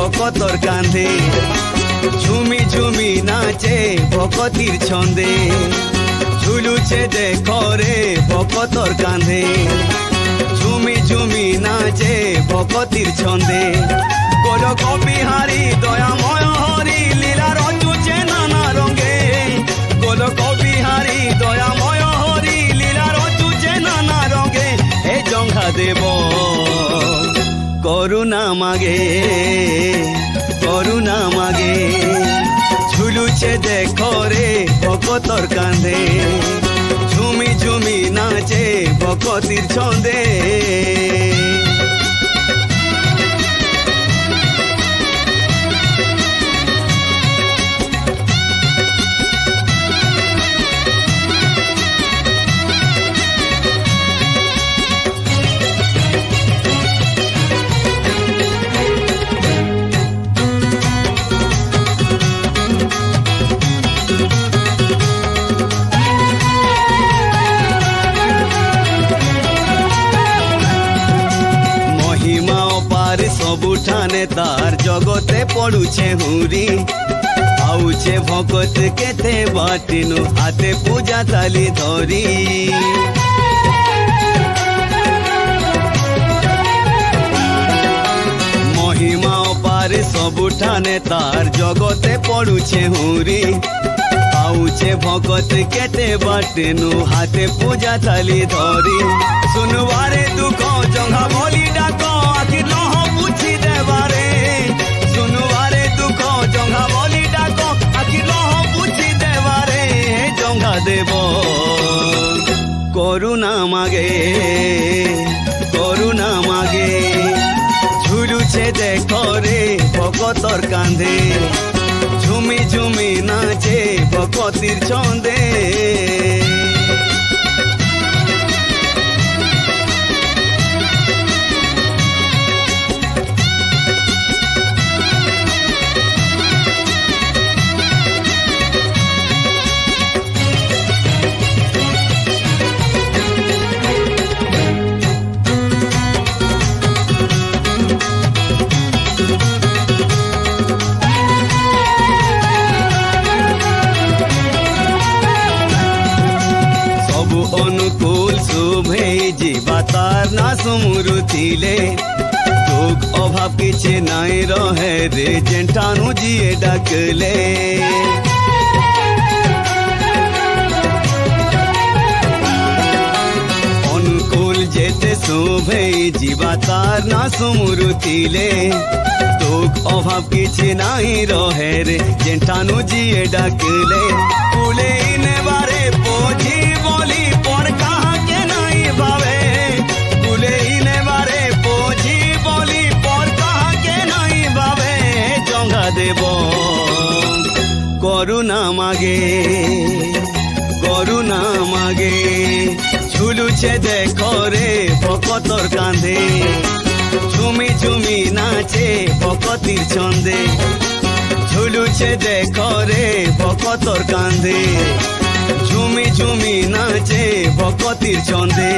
ভকতর কাঁধে ঝুমি ঝুমি নাচে ভকতির ছন্দে ঝুলুছে দেখো রে ভকতর কাঁধে ঝুমি ঝুমি নাচে ভকতির ছন্দে গোলক বিহারী দয়াময় হরি লীলা রচুছে নানা রঙে গোলক বিহারী দয়াময় হরি লীলা রচুছে নানা রঙে হে জঙ্ঘা দেব করুণা মাগে করুণা মাগে ঝুলুছে দেখো রে ভকতর কাঁধে ঝুমি ঝুমি নাচে ভকতির ছন্দে सबुठाने तार जगते पड़ुछे हुरी आउछे भगत केते बाटिनु हाथे पूजा थाली धरी महिमा पारे सबुठाने तार जगते पड़ुछे हुरी आउछे भगत केते बाटिनु हाथे पूजा थाली धरी सुनवारे दुख जंघा बोली डाको आखि नह पूछी देवारे सुनवारे दुख जंघा बोली डाको आखि नह पूछी देवारे जंघा देव करुणा मागे करुणा मागे झुलुछे देखो रे भगतर कांधे झुमी झुमी नाचे भगतिर छंदे अनुकूल शुभे जीवा तार ना सुमुरुथिले दुख अभाव किछि नाई रहे रे जेंठानु जिए डाकले अनुकूल जेते शुभे जीवा तार ना सुमुरुथिले दुख अभाव किछि नाई रहे रे जेंठानु जिए डाकले कुले इने बारे पोझी बोली पर कहाँ के नहीं भावे कुले इने बारे पोझी बोली पर कहाँ के नहीं भावे जंघा देव करुणा मागे करुणा मागे झुलुछे देखो रे भकतर कांधे झुमी झुमी नाचे भकतिर छंदे झुलुछे देखो रे भकतर कांधे झुमी झुमी नाचे भकतिर छंदे।